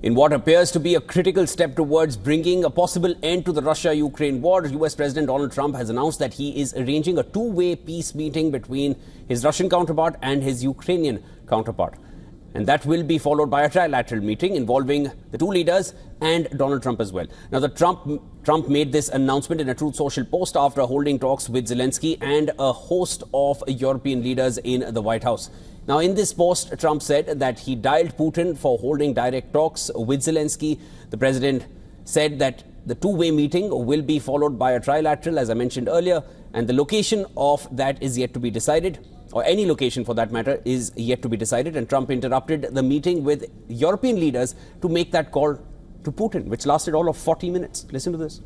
In what appears to be a critical step towards bringing a possible end to the Russia-Ukraine war, US President Donald Trump has announced that he is arranging a two-way peace meeting between his Russian counterpart and his Ukrainian counterpart. And that will be followed by a trilateral meeting involving the two leaders and Donald Trump as well. Now, Trump made this announcement in a Truth Social post after holding talks with Zelensky and a host of European leaders in the White House. Now, in this post, Trump said that he dialed Putin for holding direct talks with Zelensky. The president said that the two-way meeting will be followed by a trilateral, as I mentioned earlier, and the location of that is yet to be decided, or any location for that matter is yet to be decided. And Trump interrupted the meeting with European leaders to make that call to Putin, which lasted all of 40 minutes. Listen to this.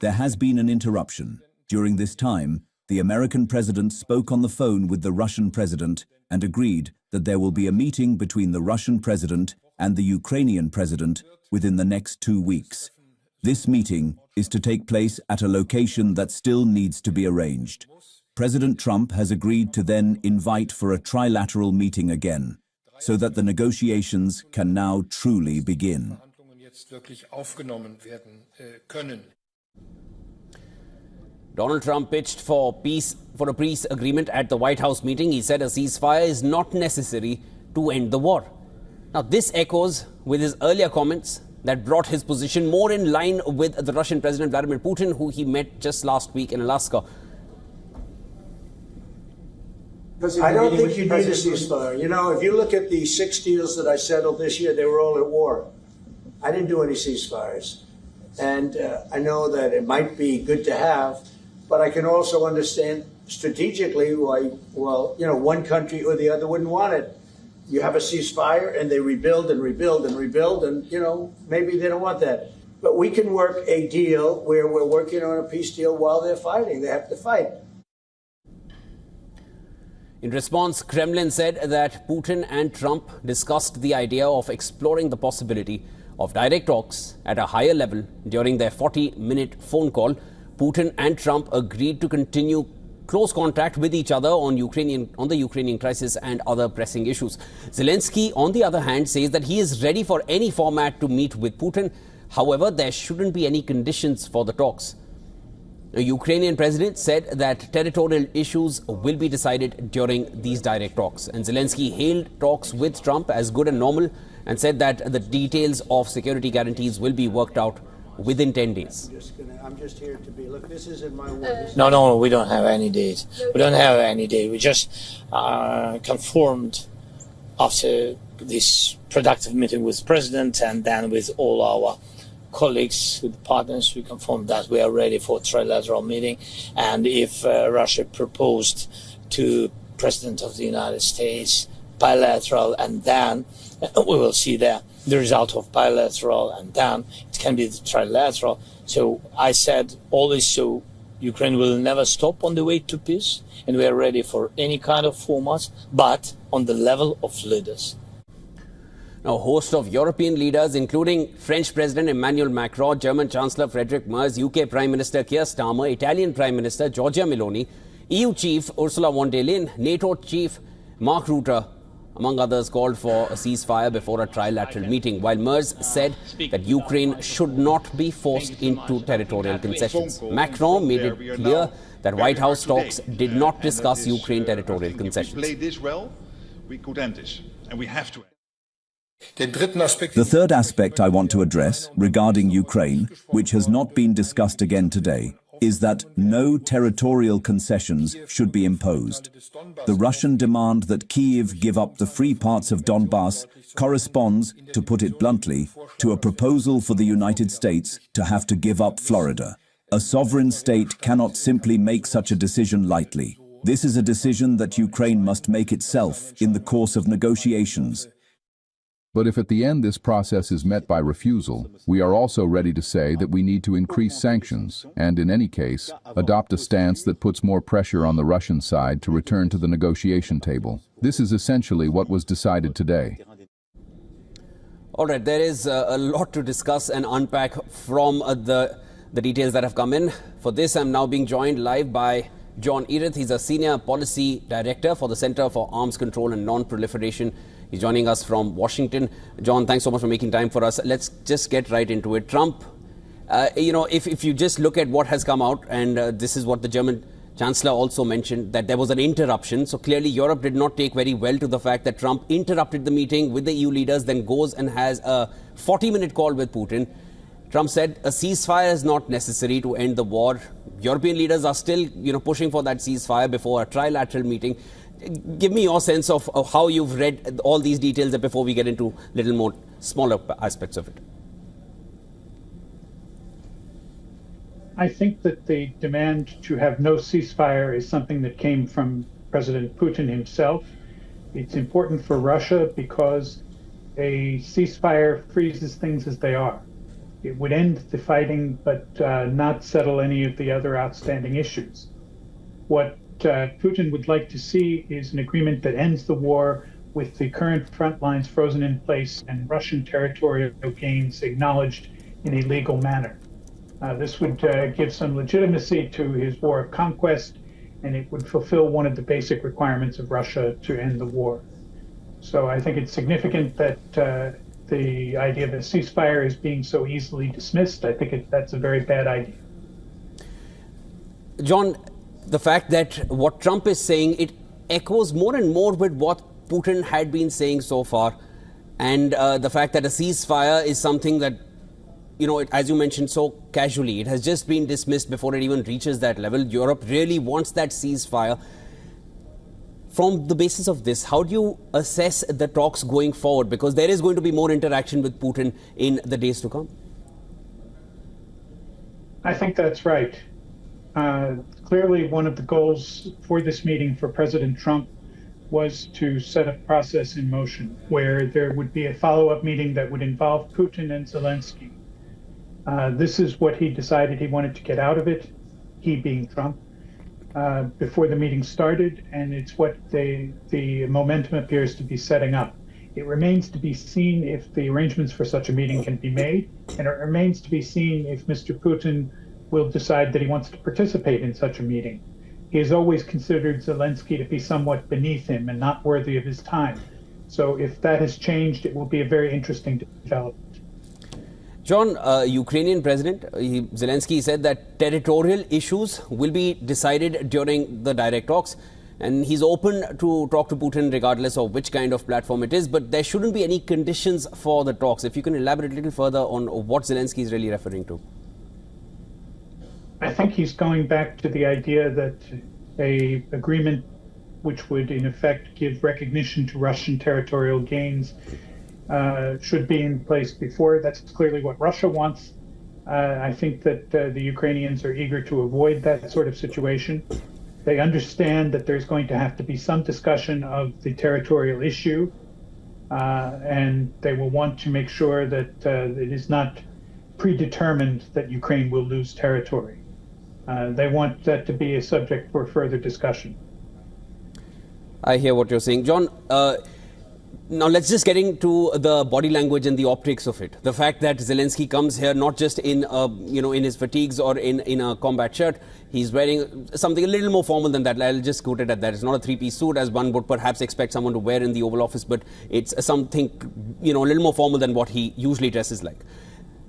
There has been an interruption. During this time, the American president spoke on the phone with the Russian president and agreed that there will be a meeting between the Russian president and the Ukrainian president within the next 2 weeks. This meeting is to take place at a location that still needs to be arranged. President Trump has agreed to then invite for a trilateral meeting again, so that the negotiations can now truly begin. Donald Trump pitched for a peace agreement at the White House meeting. He said a ceasefire is not necessary to end the war. Now, this echoes with his earlier comments that brought his position more in line with the Russian President Vladimir Putin, who he met just last week in Alaska. I don't think you need a ceasefire. You know, if you look at the 6 deals that I settled this year, they were all at war. I didn't do any ceasefires. And I know that it might be good to have, but I can also understand strategically why, well, you know, one country or the other wouldn't want it. You have a ceasefire and they rebuild and rebuild and rebuild, and, you know, maybe they don't want that. But we can work a deal where we're working on a peace deal while they're fighting. They have to fight. In response, Kremlin said that Putin and Trump discussed the idea of exploring the possibility of direct talks at a higher level during their 40-minute phone call. Putin and Trump agreed to continue close contact with each other on the Ukrainian crisis and other pressing issues. Zelensky, on the other hand, says that he is ready for any format to meet with Putin. However, there shouldn't be any conditions for the talks. The Ukrainian president said that territorial issues will be decided during these direct talks. And Zelensky hailed talks with Trump as good and normal and said that the details of security guarantees will be worked out within 10 days. I'm just here to be, look, this isn't my word. No, we don't have any date. We don't have any date. We just conformed after this productive meeting with the president and then with all our colleagues, with partners, we confirmed that we are ready for a trilateral meeting. And if Russia proposed to President of the United States bilateral, and then we will see the result of bilateral, and then it can be the trilateral. So I said always, so Ukraine will never stop on the way to peace, and we are ready for any kind of format, but on the level of leaders. Now, a host of European leaders, including French President Emmanuel Macron, German Chancellor Friedrich Merz, UK Prime Minister Keir Starmer, Italian Prime Minister Giorgia Meloni, EU Chief Ursula von der Leyen, NATO Chief Mark Rutte, among others, called for a ceasefire before a trilateral meeting, while Merz said that Ukraine should not be forced into territorial concessions. Macron made it clear that White House talks did not discuss Ukraine territorial concessions. If we play this well, we could end this, and we have to. The third aspect I want to address regarding Ukraine, which has not been discussed again today, is that no territorial concessions should be imposed. The Russian demand that Kyiv give up the free parts of Donbass corresponds, to put it bluntly, to a proposal for the United States to have to give up Florida. A sovereign state cannot simply make such a decision lightly. This is a decision that Ukraine must make itself in the course of negotiations. But if at the end this process is met by refusal, we are also ready to say that we need to increase sanctions and, in any case, adopt a stance that puts more pressure on the Russian side to return to the negotiation table. This is essentially what was decided today. All right, there is a lot to discuss and unpack from the details that have come in. For this, I'm now being joined live by John Erith. He's a Senior Policy Director for the Center for Arms Control and Non-Proliferation. He's joining us from Washington. John, thanks so much for making time for us. Let's just get right into it. Trump, if you just look at what has come out, and this is what the German Chancellor also mentioned, that there was an interruption. So clearly Europe did not take very well to the fact that Trump interrupted the meeting with the EU leaders, then goes and has a 40-minute call with Putin. Trump said a ceasefire is not necessary to end the war. European leaders are still, pushing for that ceasefire before a trilateral meeting. Give me your sense of how you've read all these details before we get into little more smaller aspects of it. I think that the demand to have no ceasefire is something that came from President Putin himself. It's important for Russia because a ceasefire freezes things as they are. It would end the fighting, but not settle any of the other outstanding issues. What Putin would like to see is an agreement that ends the war with the current front lines frozen in place and Russian territorial gains acknowledged in a legal manner. This would give some legitimacy to his war of conquest, and it would fulfill one of the basic requirements of Russia to end the war. So I think it's significant that the idea of a ceasefire is being so easily dismissed. I think that's a very bad idea. John, the fact that what Trump is saying, it echoes more and more with what Putin had been saying so far. And the fact that a ceasefire is something that, as you mentioned so casually, it has just been dismissed before it even reaches that level. Europe really wants that ceasefire. From the basis of this, how do you assess the talks going forward? Because there is going to be more interaction with Putin in the days to come. I think that's right. Clearly, one of the goals for this meeting for President Trump was to set a process in motion where there would be a follow-up meeting that would involve Putin and Zelensky. This is what he decided he wanted to get out of it, he being Trump, before the meeting started, and it's what the momentum appears to be setting up. It remains to be seen if the arrangements for such a meeting can be made, and it remains to be seen if Mr. Putin will decide that he wants to participate in such a meeting. He has always considered Zelensky to be somewhat beneath him and not worthy of his time. So if that has changed, it will be a very interesting development. John, Ukrainian President Zelensky said that territorial issues will be decided during the direct talks, and he's open to talk to Putin regardless of which kind of platform it is, but there shouldn't be any conditions for the talks. If you can elaborate a little further on what Zelensky is really referring to. I think he's going back to the idea that a agreement which would in effect give recognition to Russian territorial gains should be in place before. That's clearly what Russia wants. I think that the Ukrainians are eager to avoid that sort of situation. They understand that there's going to have to be some discussion of the territorial issue, and they will want to make sure that it is not predetermined that Ukraine will lose territory. They want that to be a subject for further discussion. I hear what you're saying. John, now let's just get into the body language and the optics of it. The fact that Zelensky comes here not just in in his fatigues or in a combat shirt, he's wearing something a little more formal than that. I'll just quote it at that. It's not a three-piece suit as one would perhaps expect someone to wear in the Oval Office, but it's something a little more formal than what he usually dresses like.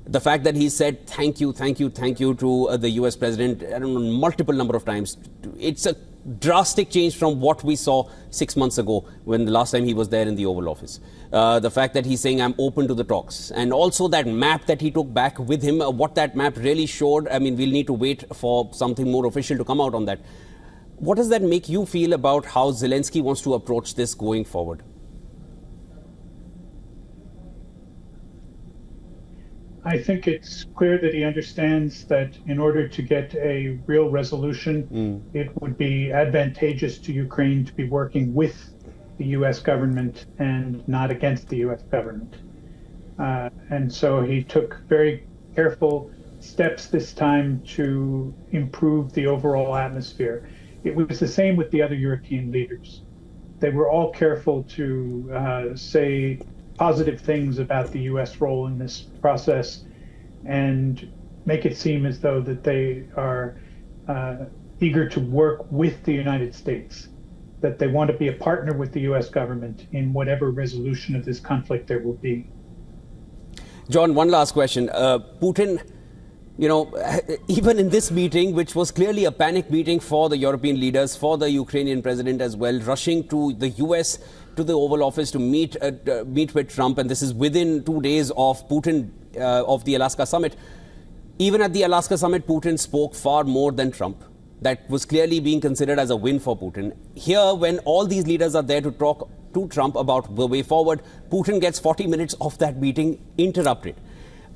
The fact that he said thank you to the US president, I don't know, multiple number of times, it's a drastic change from what we saw 6 months ago when the last time he was there in the Oval Office. The fact that he's saying I'm open to the talks, and also that map that he took back with him, what that map really showed, I mean, we'll need to wait for something more official to come out on that. What does that make you feel about how Zelensky wants to approach this going forward? I think it's clear that he understands that in order to get a real resolution, it would be advantageous to Ukraine to be working with the U.S. government and not against the U.S. government. And so he took very careful steps this time to improve the overall atmosphere. It was the same with the other European leaders. They were all careful to say positive things about the U.S. role in this process and make it seem as though that they are eager to work with the United States, that they want to be a partner with the U.S. government in whatever resolution of this conflict there will be. John, one last question. Putin, even in this meeting, which was clearly a panic meeting for the European leaders, for the Ukrainian president as well, rushing to the U.S., to the Oval Office to meet with Trump, and this is within 2 days of of the Alaska summit. Even at the Alaska summit, Putin spoke far more than Trump. That was clearly being considered as a win for Putin. Here, when all these leaders are there to talk to Trump about the way forward, Putin gets 40 minutes of that meeting interrupted.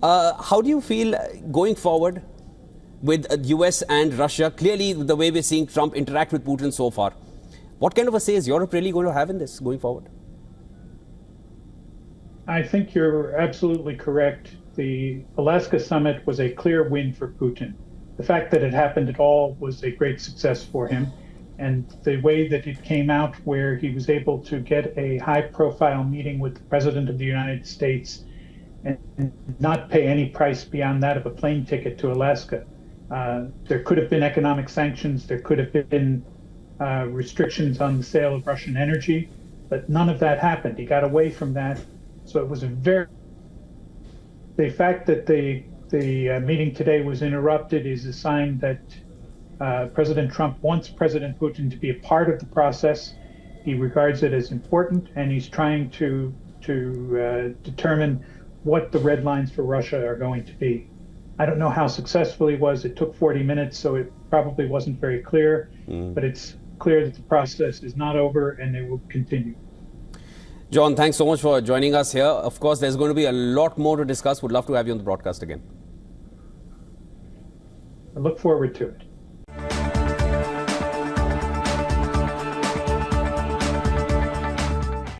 How do you feel going forward with US and Russia? Clearly, the way we're seeing Trump interact with Putin so far, what kind of a say is Europe really going to have in this going forward? I think you're absolutely correct. The Alaska summit was a clear win for Putin. The fact that it happened at all was a great success for him. And the way that it came out, where he was able to get a high-profile meeting with the President of the United States and not pay any price beyond that of a plane ticket to Alaska. There could have been economic sanctions. There could have been restrictions on the sale of Russian energy, but none of that happened. He got away from that. So it was the fact that the meeting today was interrupted is a sign that President Trump wants President Putin to be a part of the process. He regards it as important, and he's trying to determine what the red lines for Russia are going to be. I don't know how successful he was. It took 40 minutes, so it probably wasn't very clear, but it's clear that the process is not over and it will continue. John, thanks so much for joining us here. Of course, there's going to be a lot more to discuss. Would love to have you on the broadcast again. I look forward to it.